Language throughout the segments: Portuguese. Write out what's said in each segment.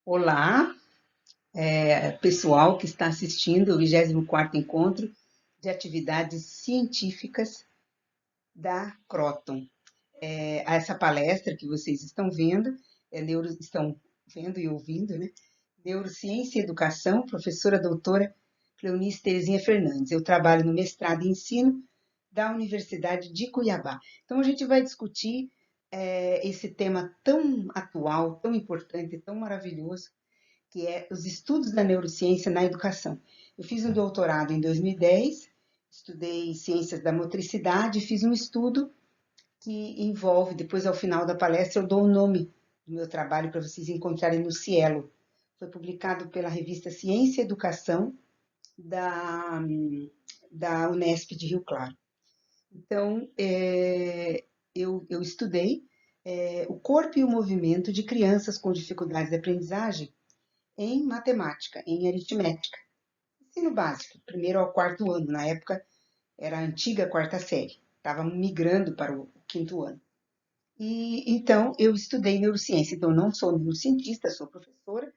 Olá, pessoal que está assistindo o 24º Encontro de Atividades Científicas da Croton. Essa palestra que vocês estão vendo, estão vendo e ouvindo, né? Neurociência e Educação, professora doutora Cleonice Terezinha Fernandes. Eu trabalho no mestrado em ensino da Universidade de Cuiabá. Então, a gente vai discutir esse tema tão atual, tão importante, tão maravilhoso, que é os estudos da neurociência na educação. Eu fiz um doutorado em 2010, estudei ciências da motricidade, fiz um estudo que envolve, depois ao final da palestra eu dou o nome do meu trabalho para vocês encontrarem no Cielo. Foi publicado pela revista Ciência e Educação da Unesp de Rio Claro. Então, eu estudei o corpo e o movimento de crianças com dificuldades de aprendizagem em matemática, em aritmética. Ensino básico, primeiro ao quarto ano. Na época era a antiga quarta série. Estava migrando para o quinto ano. E então eu estudei neurociência. Então não sou neurocientista, sou professora,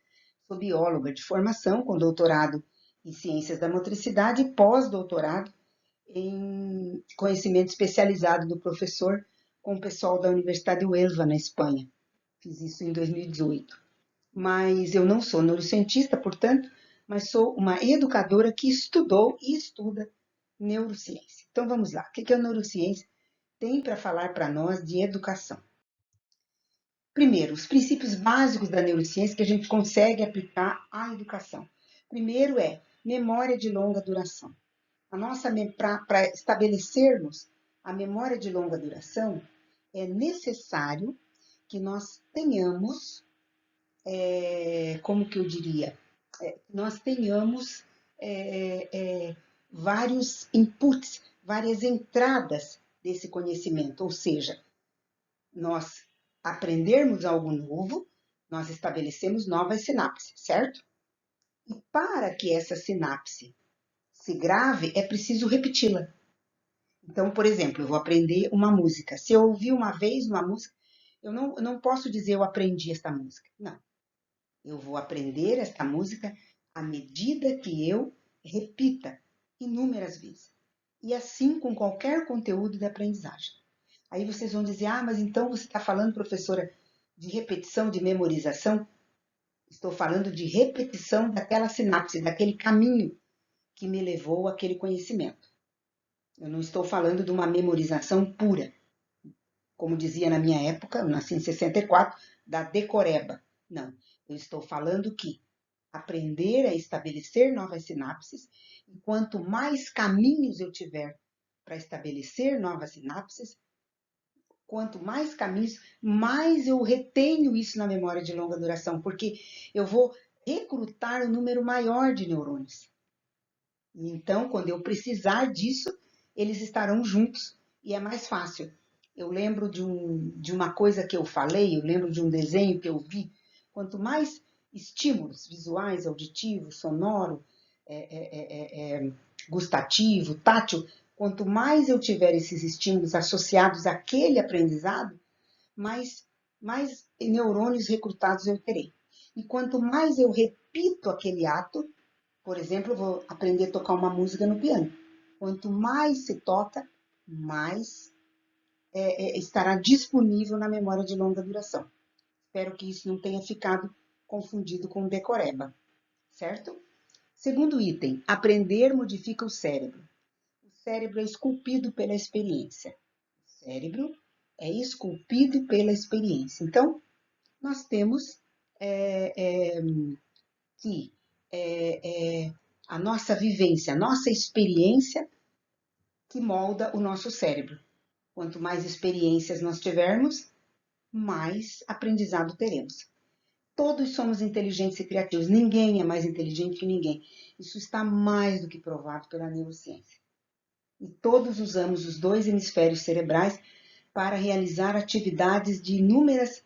sou bióloga de formação, com doutorado em ciências da motricidade e pós-doutorado em conhecimento especializado do professor com o pessoal da Universidade de Huelva, na Espanha. Fiz isso em 2018. Mas eu não sou neurocientista, portanto, mas sou uma educadora que estudou e estuda neurociência. Então vamos lá. O que a neurociência tem para falar para nós de educação? Primeiro, os princípios básicos da neurociência que a gente consegue aplicar à educação. Primeiro é memória de longa duração. Para estabelecermos a memória de longa duração, é necessário que nós tenhamos, como que eu diria, nós tenhamos vários inputs, várias entradas desse conhecimento, ou seja, nós aprendermos algo novo, nós estabelecemos novas sinapses, certo? E para que essa sinapse se grave, é preciso repeti-la. Então, por exemplo, eu vou aprender uma música. Se eu ouvir uma vez uma música, eu não posso dizer eu aprendi esta música. Não. Eu vou aprender esta música à medida que eu repita inúmeras vezes. E assim com qualquer conteúdo de aprendizagem. Aí vocês vão dizer, mas então você está falando, professora, de repetição, de memorização? Estou falando de repetição daquela sinapse, daquele caminho que me levou àquele conhecimento. Eu não estou falando de uma memorização pura, como dizia na minha época, eu nasci em 64, da decoreba. Não, eu estou falando que aprender a estabelecer novas sinapses, e quanto mais caminhos eu tiver para estabelecer novas sinapses, quanto mais caminhos, mais eu retenho isso na memória de longa duração, porque eu vou recrutar um número maior de neurônios. Então, quando eu precisar disso, eles estarão juntos e é mais fácil. Eu lembro de uma coisa que eu falei, eu lembro de um desenho que eu vi. Quanto mais estímulos visuais, auditivos, sonoro, gustativo, tátil, quanto mais eu tiver esses estímulos associados àquele aprendizado, mais neurônios recrutados eu terei. E quanto mais eu repito aquele ato, por exemplo, eu vou aprender a tocar uma música no piano. Quanto mais se toca, mais estará disponível na memória de longa duração. Espero que isso não tenha ficado confundido com decoreba, certo? Segundo item, aprender modifica o cérebro. O cérebro é esculpido pela experiência. O cérebro é esculpido pela experiência. Então, nós temos que a nossa vivência, a nossa experiência que molda o nosso cérebro. Quanto mais experiências nós tivermos, mais aprendizado teremos. Todos somos inteligentes e criativos. Ninguém é mais inteligente que ninguém. Isso está mais do que provado pela neurociência. E todos usamos os dois hemisférios cerebrais para realizar atividades de inúmeras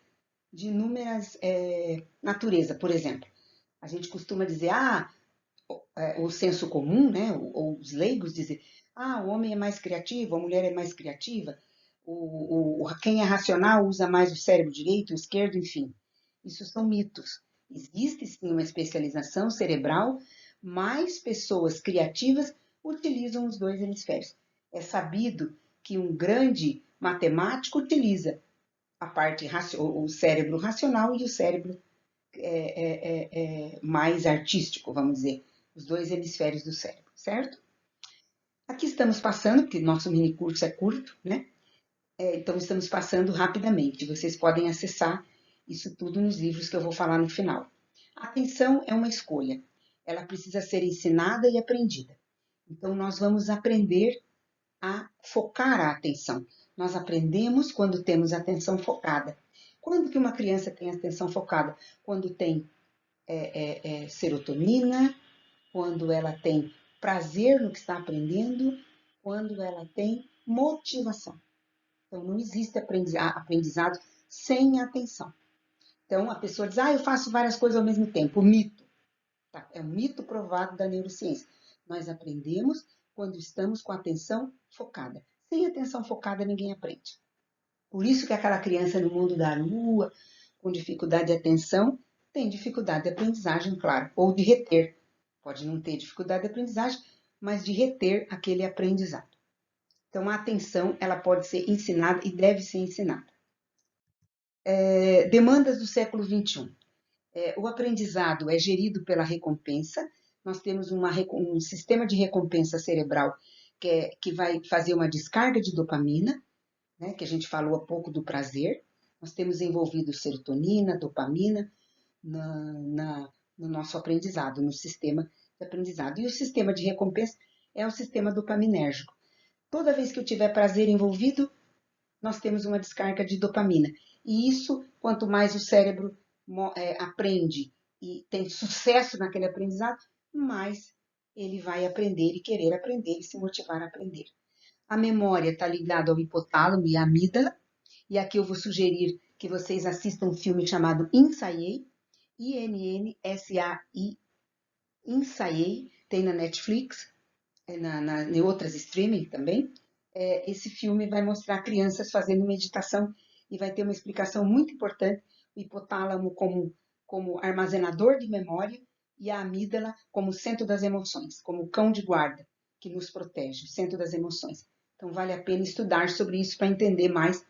natureza. Por exemplo, a gente costuma dizer, o senso comum, né, ou os leigos dizem, o homem é mais criativo, a mulher é mais criativa, quem é racional usa mais o cérebro direito, o esquerdo, enfim. Isso são mitos. Existe sim uma especialização cerebral, mas pessoas criativas utilizam os dois hemisférios. É sabido que um grande matemático utiliza a parte o cérebro racional e o cérebro mais artístico, vamos dizer, os dois hemisférios do cérebro, certo? Aqui estamos passando, porque nosso mini curso é curto, né? Então estamos passando rapidamente. Vocês podem acessar isso tudo nos livros que eu vou falar no final. A atenção é uma escolha. Ela precisa ser ensinada e aprendida. Então nós vamos aprender a focar a atenção. Nós aprendemos quando temos atenção focada. Quando que uma criança tem atenção focada? Quando tem serotonina, quando ela tem prazer no que está aprendendo, quando ela tem motivação. Então, não existe aprendizado sem atenção. Então, a pessoa diz, eu faço várias coisas ao mesmo tempo. O mito. Tá? É um mito provado da neurociência. Nós aprendemos quando estamos com a atenção focada. Sem atenção focada, ninguém aprende. Por isso que aquela criança no mundo da lua, com dificuldade de atenção, tem dificuldade de aprendizagem, claro, ou de reter. Pode não ter dificuldade de aprendizagem, mas de reter aquele aprendizado. Então, a atenção, ela pode ser ensinada e deve ser ensinada. Demandas do século XXI. O aprendizado é gerido pela recompensa. Nós temos um sistema de recompensa cerebral que vai fazer uma descarga de dopamina, né, que a gente falou há pouco do prazer. Nós temos envolvido serotonina, dopamina no nosso aprendizado, no sistema de aprendizado. E o sistema de recompensa é o sistema dopaminérgico. Toda vez que eu tiver prazer envolvido, nós temos uma descarga de dopamina. E isso, quanto mais o cérebro aprende e tem sucesso naquele aprendizado, mais ele vai aprender e querer aprender e se motivar a aprender. A memória está ligada ao hipotálamo e à amígdala. E aqui eu vou sugerir que vocês assistam um filme chamado Insaiei, I-N-N-S-A-I, Insaiei, tem na Netflix, em outras streaming também. Esse filme vai mostrar crianças fazendo meditação e vai ter uma explicação muito importante, o hipotálamo como armazenador de memória e a amígdala como centro das emoções, como cão de guarda que nos protege, centro das emoções. Então vale a pena estudar sobre isso para entender mais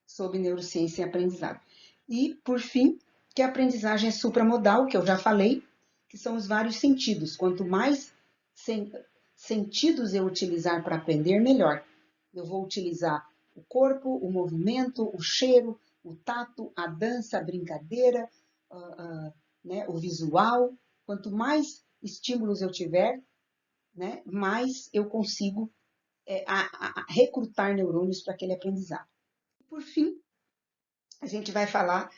sobre neurociência e aprendizado. E, por fim, que a aprendizagem é supramodal, que eu já falei, que são os vários sentidos. Quanto mais sentidos eu utilizar para aprender, melhor. Eu vou utilizar o corpo, o movimento, o cheiro, o tato, a dança, a brincadeira, né, o visual. Quanto mais estímulos eu tiver, né, mais eu consigo recrutar neurônios para aquele aprendizado. Por fim, a gente vai falar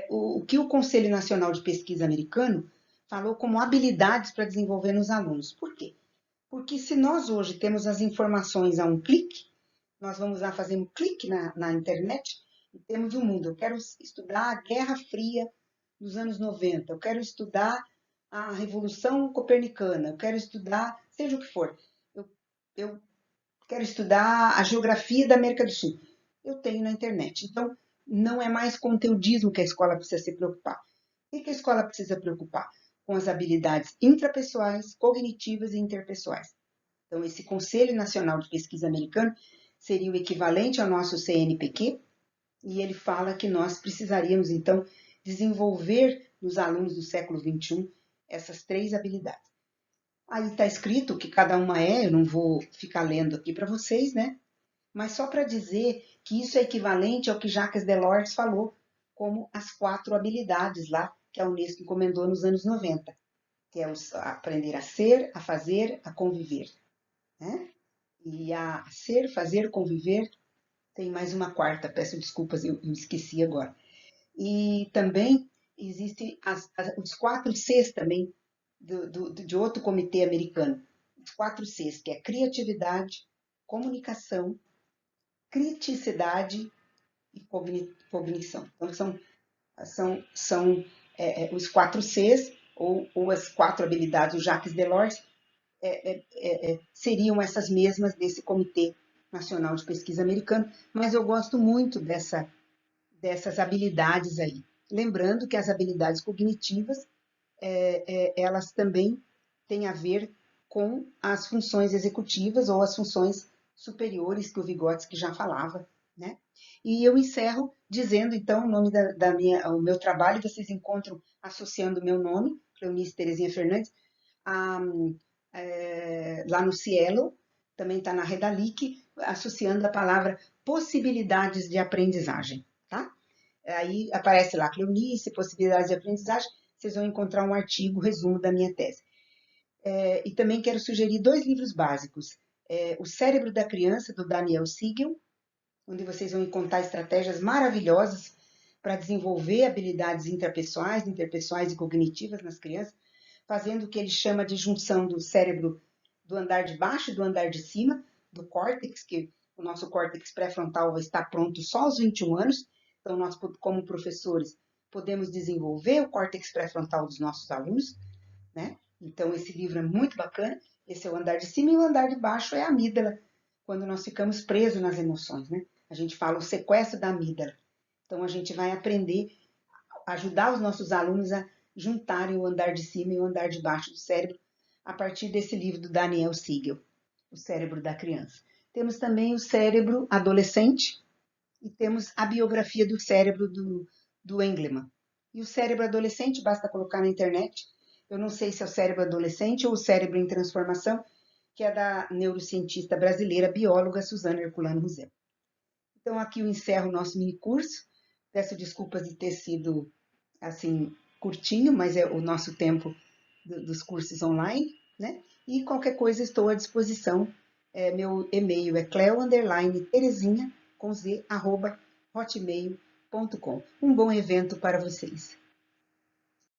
o que o Conselho Nacional de Pesquisa americano falou como habilidades para desenvolver nos alunos. Por quê? Porque se nós hoje temos as informações a um clique, nós vamos lá fazer um clique na internet e temos o mundo. Eu quero estudar a Guerra Fria dos anos 90, eu quero estudar a Revolução Copernicana, eu quero estudar, seja o que for, eu quero estudar a geografia da América do Sul. Eu tenho na internet. Então, não é mais conteudismo que a escola precisa se preocupar. O que a escola precisa preocupar? Com as habilidades intrapessoais, cognitivas e interpessoais. Então, esse Conselho Nacional de Pesquisa americano seria o equivalente ao nosso CNPq, e ele fala que nós precisaríamos, então, desenvolver nos alunos do século XXI essas 3 habilidades. Aí está escrito que cada uma eu não vou ficar lendo aqui para vocês, né? Mas só para dizer que isso é equivalente ao que Jacques Delors falou como as 4 habilidades lá que a Unesco encomendou nos anos 90, que é aprender a ser, a fazer, a conviver. Né? E a ser, fazer, conviver, tem mais uma 4ª, peço desculpas, eu esqueci agora. E também existem os 4 Cs também de outro comitê americano. Os 4 Cs, que é criatividade, comunicação, criticidade e cognição. Então, são os 4 Cs, ou as 4 habilidades do Jacques Delors, seriam essas mesmas desse Comitê Nacional de Pesquisa americano, mas eu gosto muito dessas habilidades aí. lembrando que as habilidades cognitivas, elas também têm a ver com as funções executivas ou as funções superiores que o Vygotsky já falava, né? E eu encerro dizendo, então, o nome o meu trabalho, vocês encontram associando o meu nome, Cleonice Terezinha Fernandes, lá no Cielo, também está na Redalic, associando a palavra possibilidades de aprendizagem, tá? Aí aparece lá, Cleonice, possibilidades de aprendizagem, vocês vão encontrar um artigo, resumo da minha tese. E também quero sugerir 2 livros básicos. O Cérebro da Criança, do Daniel Siegel, onde vocês vão encontrar estratégias maravilhosas para desenvolver habilidades interpessoais e cognitivas nas crianças, fazendo o que ele chama de junção do cérebro do andar de baixo e do andar de cima, do córtex, que o nosso córtex pré-frontal vai estar pronto só aos 21 anos, então nós, como professores, podemos desenvolver o córtex pré-frontal dos nossos alunos, né? Então esse livro é muito bacana, esse é o andar de cima, e o andar de baixo é a amígdala, quando nós ficamos presos nas emoções, né? A gente fala o sequestro da amígdala. Então a gente vai aprender, ajudar os nossos alunos a juntarem o andar de cima e o andar de baixo do cérebro, a partir desse livro do Daniel Siegel, O Cérebro da Criança. Temos também o cérebro adolescente e temos a biografia do cérebro do Engelman. E o cérebro adolescente, basta colocar na internet. Eu não sei se é o cérebro adolescente ou o cérebro em transformação, que é da neurocientista brasileira, bióloga Suzana Herculano Rosel. Então, aqui eu encerro o nosso mini curso. Peço desculpas de ter sido, assim, curtinho, mas é o nosso tempo dos cursos online, né? E qualquer coisa estou à disposição. Meu e-mail é cleo_terezinha, com z, @hotmail.com. Um bom evento para vocês.